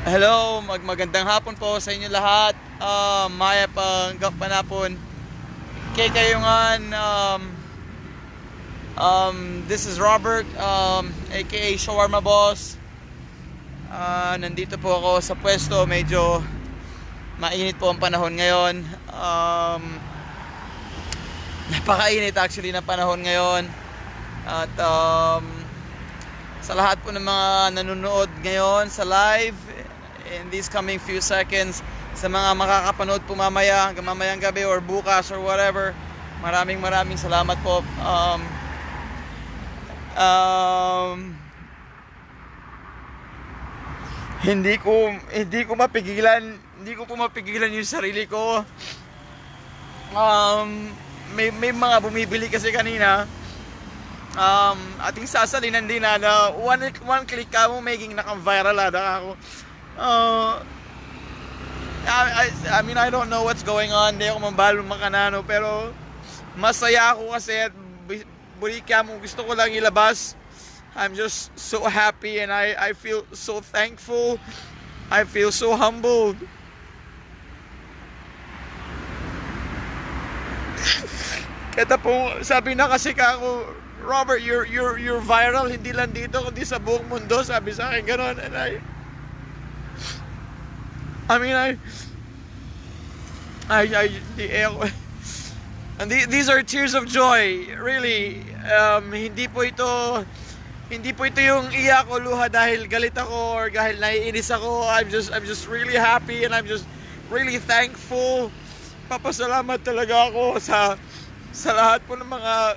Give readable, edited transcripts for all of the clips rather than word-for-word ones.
Hello, magandang hapon po sa inyo lahat. Maya pang panapon. Kay kayungan, this is Robert, aka Shawarma Boss. Nandito po ako sa pwesto. Medyo mainit po ang panahon ngayon. Napakainit actually na panahon ngayon. At sa lahat po ng mga nanonood ngayon sa live in these coming few seconds, sa mga makakapanood po mamayang gabi or bukas or whatever, maraming salamat po. Hindi ko po mapigilan yung sarili ko. May mga bumibili kasi kanina. Ating sasalinan din na one click ka mo maging naka-viral ako. I mean, I don't know what's going on. Hindi ako mabalong makanano, pero masaya ako kasi at bulika mo, gusto ko lang ilabas. I'm just so happy and I feel so thankful. I feel so humbled. Kaya po, sabi na kasi ako, Robert, you're viral, hindi lang dito kundi sa buong mundo, sabi sa akin gano'n. And these are tears of joy, really. Hindi po ito yung iyak o luha dahil galit ako or dahil naiinis ako. I'm just really happy and I'm just really thankful. Papasalamat talaga ako sa lahat po ng mga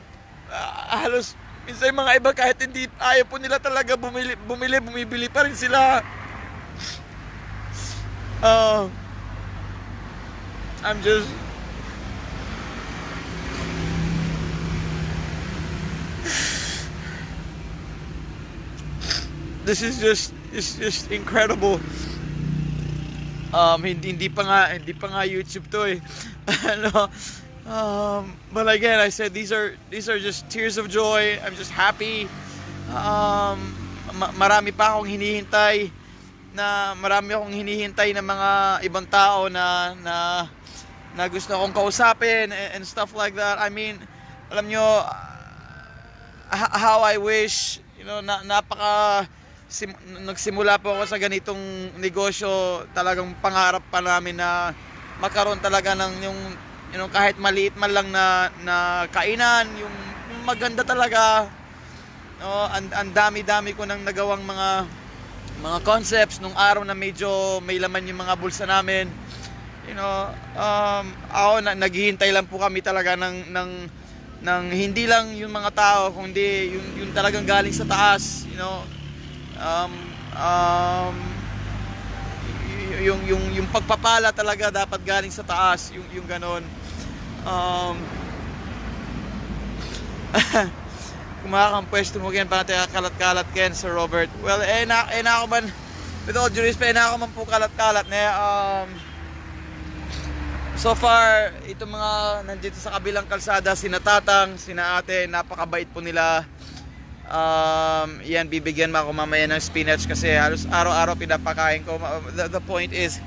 halos minsan yung mga iba kahit hindi ayaw po nila talaga bumibili pa rin sila. I'm just this is just incredible. Hindi pa nga YouTube to eh. But again, I said these are just tears of joy. I'm just happy. Marami akong hinihintay na mga ibang tao na gusto akong kausapin and stuff like that. I mean, alam nyo, how I wish, nagsimula po ako sa ganitong negosyo, talagang pangarap pa namin na magkaroon talaga ng yung kahit maliit man lang na kainan, yung maganda talaga. Ang dami ko nang nagawang mga concepts nung araw na medyo may laman yung mga bulsa namin. Naghihintay lang po kami talaga ng hindi lang yung mga tao, kundi yung talagang galing sa taas, yung pagpapala talaga dapat galing sa taas, yung ganon. Kumakapwesto mo yan para tayo kalat-kalat ken Sir Robert. Well, na ako man, with all due respect, na ako man po kalat-kalat so far, itong mga nandito sa kabilang kalsada, sina Tatang, sina Ate, napakabait po nila. Yan, bibigyan mo ako mamaya ng spinach kasi halos araw-araw pinapakain ko. The point is,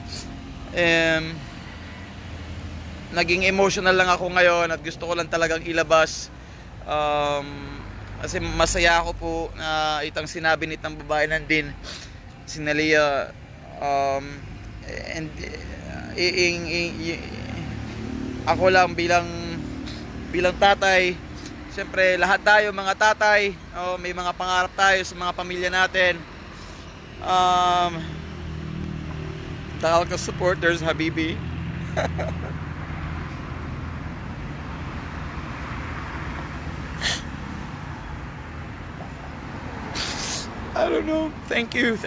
naging emotional lang ako ngayon at gusto ko lang talagang ilabas. Kasi masaya ako po na itang sinabi nitang babae nandin, si Nalia, and ako lang bilang tatay. Siyempre lahat tayo mga tatay, may mga pangarap tayo sa mga pamilya natin. Takal ka supporters, Habibi. I don't know. Thank you.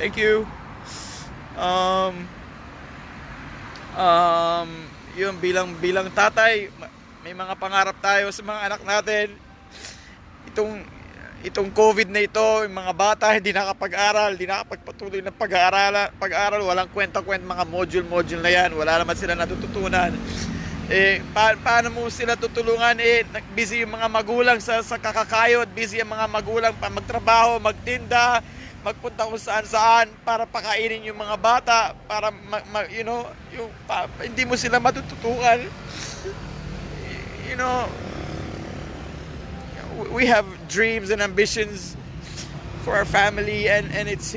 Yun, bilang tatay, may mga pangarap tayo sa mga anak natin. Itong COVID na ito, yung mga bata hindi nakapag-aral, hindi nakapagpatuloy ng pag-aaral, walang kwenta-kwenta, mga module na yan, wala naman sila natututunan. Paano mo sila tutulungan? Busy yung mga magulang sa kakakayod, busy yung mga magulang pa magtrabaho, magtinda, magpunta kung saan para pakainin yung mga bata, para you know, hindi mo sila matututukan. You know, we have dreams and ambitions for our family, and it's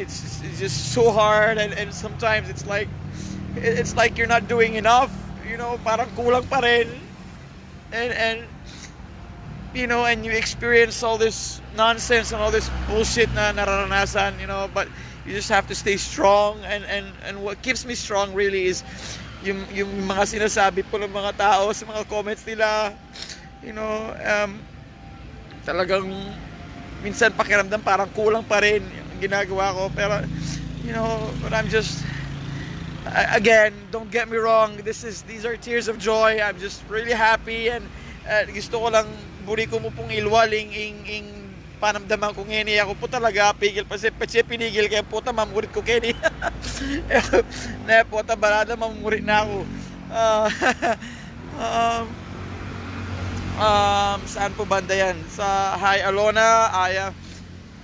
just so hard, and sometimes it's like you're not doing enough, you know, parang kulang pa rin, and you know, and you experience all this nonsense and all this bullshit na nararanasan, you know, but you just have to stay strong, and what keeps me strong really is yung mga sinasabi po ng mga tao sa mga comments nila, you know, talagang minsan pakiramdam parang kulang pa rin yung ginagawa ko, pero you know, but I'm just, again, don't get me wrong, these are tears of joy. I'm just really happy, and gusto ko lang buri ko mo pong ilwaling ing panamdaman ko ngeni ako po talaga pigil pa siya pinigil kaya puta mamurit ko keni na puta barada mamurit na ako. Saan po banda yan? Sa Hi Alona,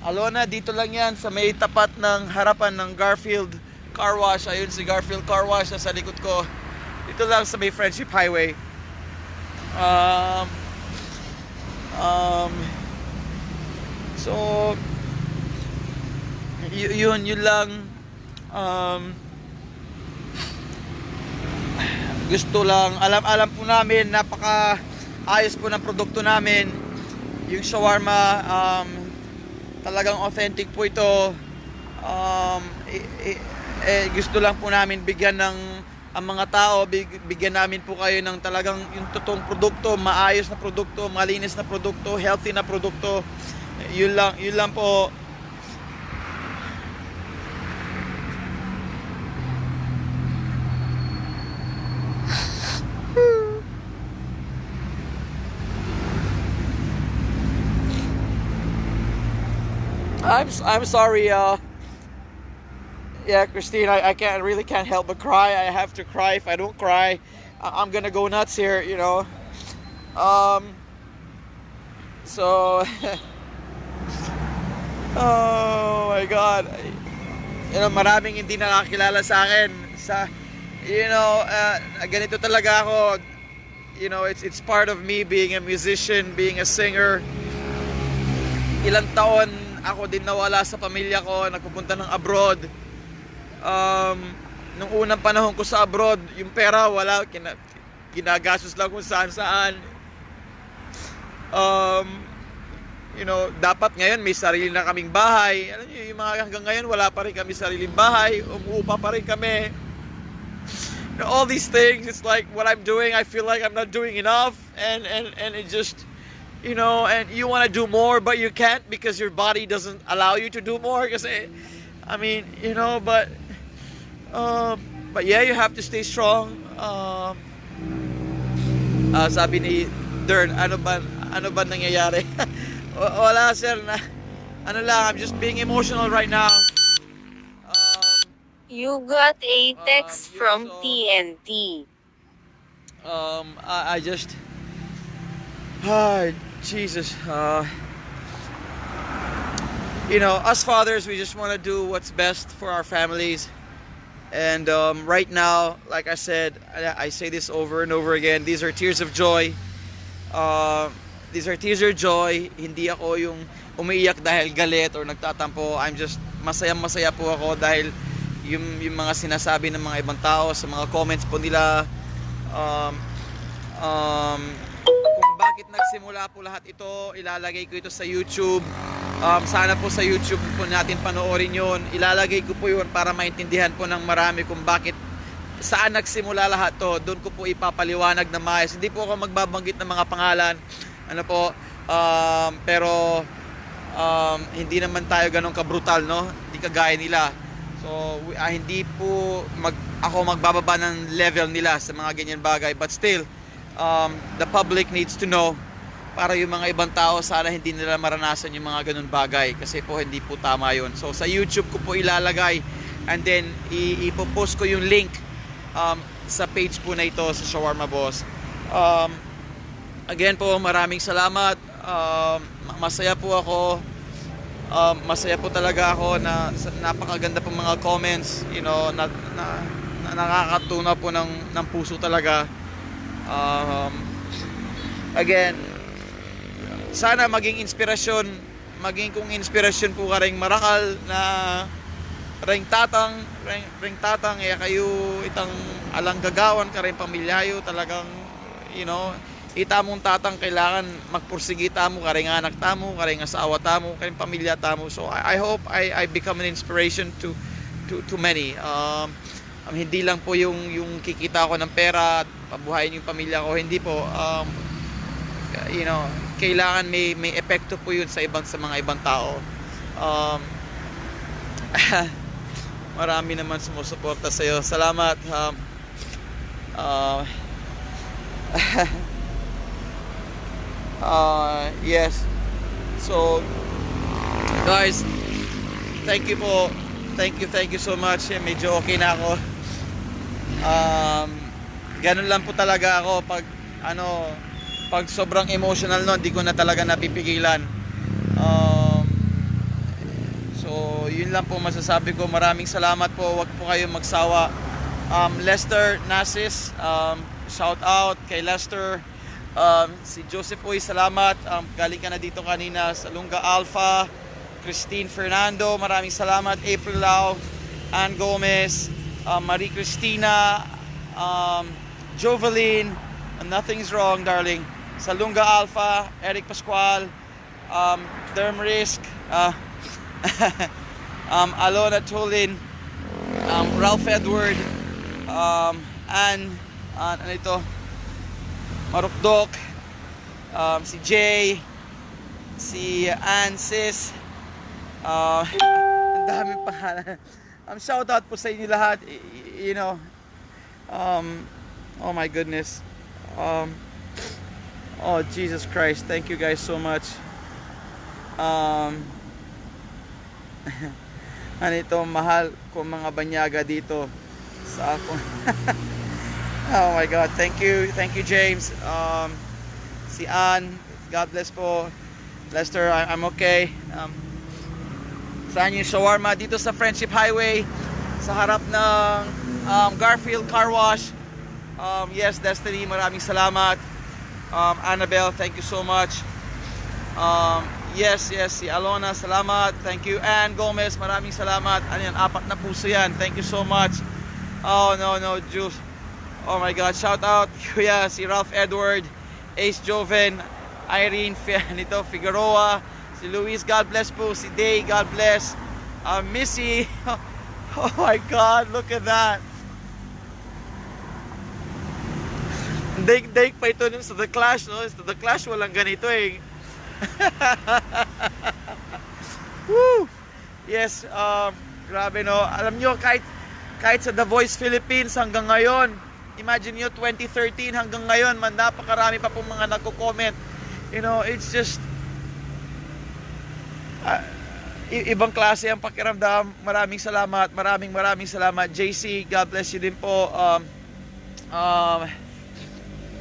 Alona, dito lang yan sa may tapat ng harapan ng Garfield Car Wash. Ayun si Garfield Car Wash sa likod ko. Dito lang sa may Friendship Highway. So yun lang. Gusto lang, alam po namin napaka ayos po ng produkto namin. Yung shawarma, talagang authentic po ito. Gusto lang po namin bigyan ng ang mga tao, bigyan namin po kayo ng talagang yung totoong produkto, maayos na produkto, malinis na produkto, healthy na produkto. Yun lang po. I'm sorry, yeah, Christine, I can't help but cry. I have to cry. If I don't cry, I'm gonna go nuts here, you know. So oh my God, you know, maraming hindi nakakilala sa akin sa, you know, ganito talaga ako. You know, it's part of me being a musician, being a singer. Ilang taon ako din nawala sa pamilya ko, nagpupunta ng abroad. Nung unang panahon ko sa abroad, yung pera wala, ginagastos lang kung saan. You know, dapat ngayon may sarili na kaming bahay. Alam niyo, yung mga hanggang ngayon wala pa rin kami sariling bahay, umuupa pa rin kami. You know, all these things, it's like what I'm doing, I feel like I'm not doing enough, and it just, you know, and you want to do more but you can't because your body doesn't allow you to do more, kasi I mean, you know, but yeah, you have to stay strong. Sabi ni Dern, ano ba nangyayari? Wala sir, na ano lang, I'm just being emotional right now. You got a text from TNT. I just, Jesus, you know, us fathers, we just want to do what's best for our families. And right now, like I said, I say this over and over again, these are tears of joy. These are tears of joy. Hindi ako yung umiiyak dahil galit or nagtatampo. I'm just masaya po ako dahil yung mga sinasabi ng mga ibang tao sa mga comments po nila, kung bakit nagsimula po lahat ito, ilalagay ko ito sa YouTube. Sana po sa YouTube po natin panoorin yon. Ilalagay ko po yun para maintindihan po ng marami kung bakit, saan nagsimula lahat to. Doon ko po ipapaliwanag na maayos. Hindi po ako magbabanggit ng mga pangalan, ano po, pero hindi naman tayo ganun kabrutal, no? Hindi kagaya nila. So hindi po ako magbababa ng level nila sa mga ganyan bagay, but still the public needs to know, para yung mga ibang tao sana hindi nila maranasan yung mga ganun bagay, kasi po hindi po tama yun. So sa YouTube ko po ilalagay, and then ipopost ko yung link sa page po na ito sa Shawarma Boss. Again po, maraming salamat. Masaya po ako. Masaya po talaga ako na napakaganda po mga comments, na nakakatunaw po ng puso talaga. Again, sana maging kung inspirasyon po ka ring marakal na ring tatang kayo itang alang gagawan ka rin pamilyayo talagang itamong tatang kailangan magpursigi tamo ka rin anak tamo ka rin asawa tamo ka rin pamilya tamo. So I hope I become an inspiration to many. Hindi lang po yung kikita ko ng pera at pabuhayin yung pamilya ko, hindi po. Kailangan may epekto po yun sa mga ibang tao. Marami naman sumusuporta sa iyo. Salamat. Yes. So guys, thank you po. Thank you so much. Medyo okay na ako. Ganun lang po talaga ako pag sobrang emotional no, hindi ko na talaga napipigilan. So yun lang po masasabi ko. Maraming salamat po. Wag po kayong magsawa. Lester Nasis, shout out kay Lester. Si Joseph Uy, salamat. Galing ka na dito kanina sa Lunga Alpha. Christine Fernando, maraming salamat. April Lau, Ann Gomez, Marie Cristina, Joveline, nothing's wrong darling. Sa Lunga Alpha, Eric Pascual, Dermrisk, Alona Tolin, Ralph Edward, Ann, ano ito, Marukdok, si Jay, si Ann Sis, ang daming pangalan. Shout out po sa inyo lahat. Oh my goodness. Oh Jesus Christ, thank you guys so much. Ano ito, mahal ko mga banyaga dito sa ako. Oh my God, thank you James. Si Ann, God bless po. Lester, I'm okay. Saan yung shawarma? Dito sa Friendship Highway, sa harap ng Garfield Car Wash. Yes, Destiny, maraming salamat. Annabelle, thank you so much. Yes, si Alona, salamat. Thank you. Ann Gomez, maraming salamat. Ano yan, 4 na puso yan. Thank you so much. Oh, no, Juice. Oh my God, shout out. Kuya, si Ralph Edward, Ace Joven, Irene Figueroa, si Luis, God bless po. Si Day, God bless. Missy, oh my God, look at that. Daig pa ito sa The Clash, no? Sa The Clash, walang ganito eh. Woo! Yes, grabe no. Alam nyo, kahit sa The Voice Philippines hanggang ngayon, imagine nyo 2013 hanggang ngayon, napakarami pa pong mga nagko-comment. It's just ibang klase ang pakiramdam. Maraming salamat. Maraming salamat. JC, God bless you din po.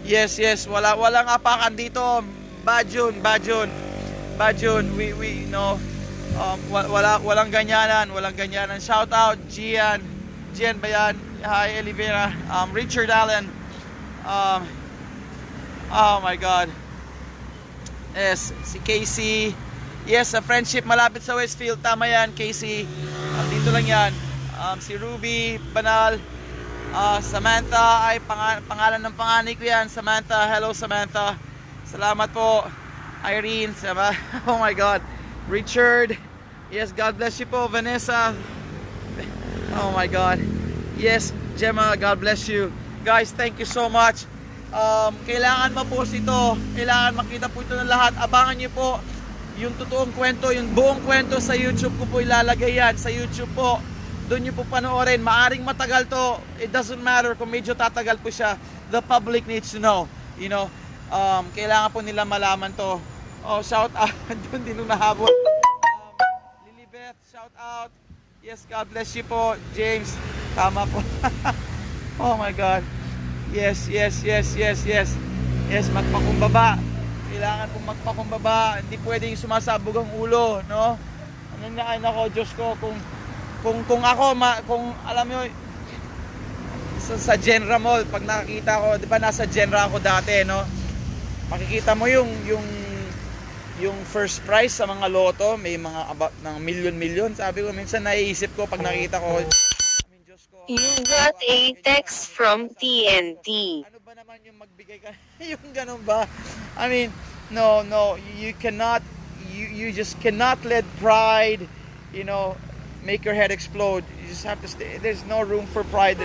Yes, walang apakan dito. Bajun, we know. Walang ganyanan. Shout out Gian ba yan? Hi Olivera. Richard Allen. Oh my God. Yes, si Casey. Yes, sa Friendship malapit sa Westfield. Tama yan, Casey. Dito lang yan. Si Ruby Banal. Samantha, ay pangalan ng panganay ko yan. Samantha, hello Samantha. Salamat po. Irene, oh my God. Richard, yes, God bless you po. Vanessa, oh my God. Yes, Gemma, God bless you. Guys, thank you so much. Kailangan ma-post ito. Kailangan makita po ito ng lahat. Abangan nyo po yung totoong kwento, yung buong kwento sa YouTube ko po ilalagay yan. Sa YouTube po. Doon nyo po panoorin. Maaring matagal to. It doesn't matter kung medyo tatagal po siya. The public needs to know. Kailangan po nila malaman to. Oh, shout out. Doon din nung nahabol. Lilibeth, shout out. Yes, God bless you po. James, tama po. Oh my God. Yes. Yes, magpakumbaba. Kailangan pong magpakumbaba. Hindi pwedeng sumasabog ang ulo, no? Ay nako, Diyos ko, kung ako, kung alam mo, sa Genra Mall, pag nakakita ko, di ba nasa Genra ako dati, no? Makikita mo yung first prize sa mga loto, may mga about ng milyon. Sabi ko, minsan naiisip ko pag nakita ko, Diyos ko, You got a text from TNT. ano ba naman yung magbigay ka? Yung ganun ba? I mean, no, you cannot, you just cannot let pride, make your head explode. You just have to stay. There's no room for pride.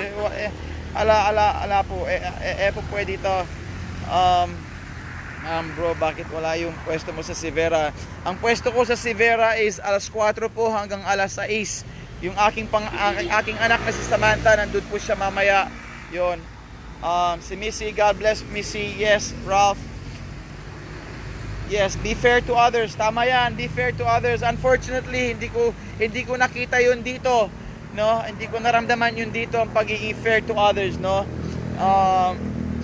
Ala po. Po pwede ito. Bro, bakit wala yung pwesto mo sa Sivera? Ang pwesto ko sa Sivera is alas 4 po hanggang alas 6. Yung aking anak na si Samantha, nandun po siya mamaya. Yon. Si Missy, God bless Missy. Yes, Ralph. Yes, be fair to others. Tama yan, be fair to others. Unfortunately, hindi ko nakita yun dito, no? Hindi ko naramdaman yun dito, ang pagiging fair to others, no?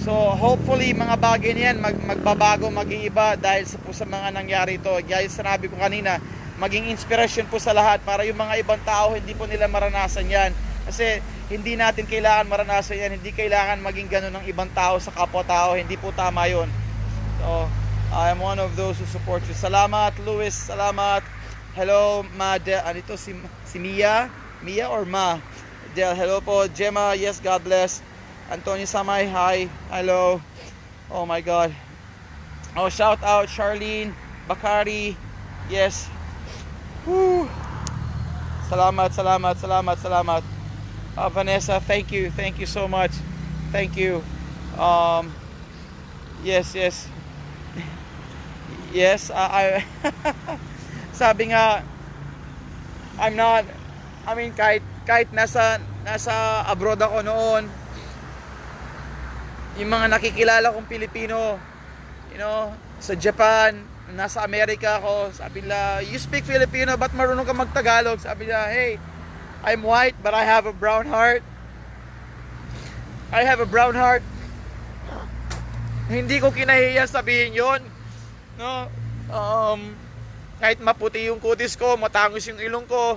So hopefully mga bagay niyan magbabago, mag-iiba dahil sa mga nangyari ito. Gaya sinabi ko kanina, maging inspirasyon po sa lahat para yung mga ibang tao hindi po nila maranasan yan. Kasi hindi natin kailangan maranasan yan, hindi kailangan maging ganun ng ibang tao sa kapwa-tao, hindi po tama yun. So I am one of those who support you. Salamat, Luis. Salamat. Hello, Ma. Anito si Mia? Mia or Ma? Del, hello po. Gemma, yes, God bless. Antonio Samay, hi. Hello. Oh my God. Oh, shout out Charlene, Bakari. Yes. Woo. Salamat. Vanessa, thank you so much. Thank you. Yes. Yes, I sabi nga, kahit nasa abroad ako noon, yung mga nakikilala kong Pilipino, sa Japan, nasa Amerika ako, sabi nila, you speak Filipino, ba't marunong ka mag-Tagalog? Sabi nila, hey, I'm white but I have a brown heart. I have a brown heart. Hindi ko kinahiya sabihin yon, no? Kahit maputi yung kutis ko, matangos yung ilong ko,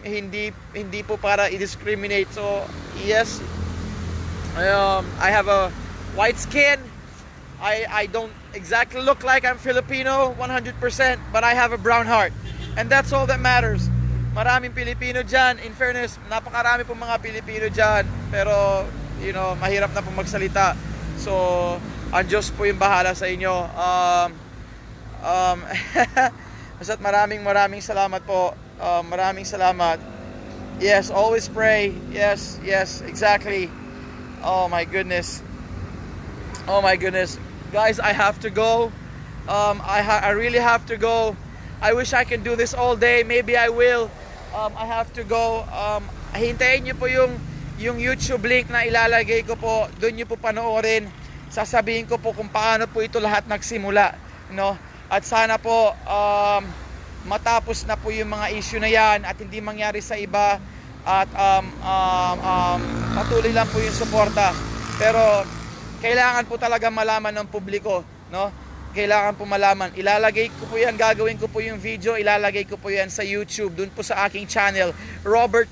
hindi po para i-discriminate. So yes, I have a white skin. I don't exactly look like I'm Filipino 100%, but I have a brown heart, and that's all that matters. Maraming Pilipino dyan. In fairness, napakarami pong mga Pilipino dyan, pero mahirap na pong magsalita. So ang Diyos po yung bahala sa inyo. Basta't maraming salamat po. Maraming salamat. Yes, always pray. Yes, exactly. Oh my goodness, guys, I have to go. I really have to go. I wish I can do this all day. Maybe I will. I have to go. Hintayin niyo po yung YouTube link na ilalagay ko po. Doon niyo po panoorin. Sasabihin ko po kung paano po ito lahat nagsimula, no? At sana po matapos na po yung mga issue na yan at hindi mangyari sa iba, at patuloy lang po yung suporta. Pero kailangan po talaga malaman ng publiko, no? Kailangan po malaman. Ilalagay ko po yan, gagawin ko po yung video, ilalagay ko po yan sa YouTube, dun po sa aking channel, Robert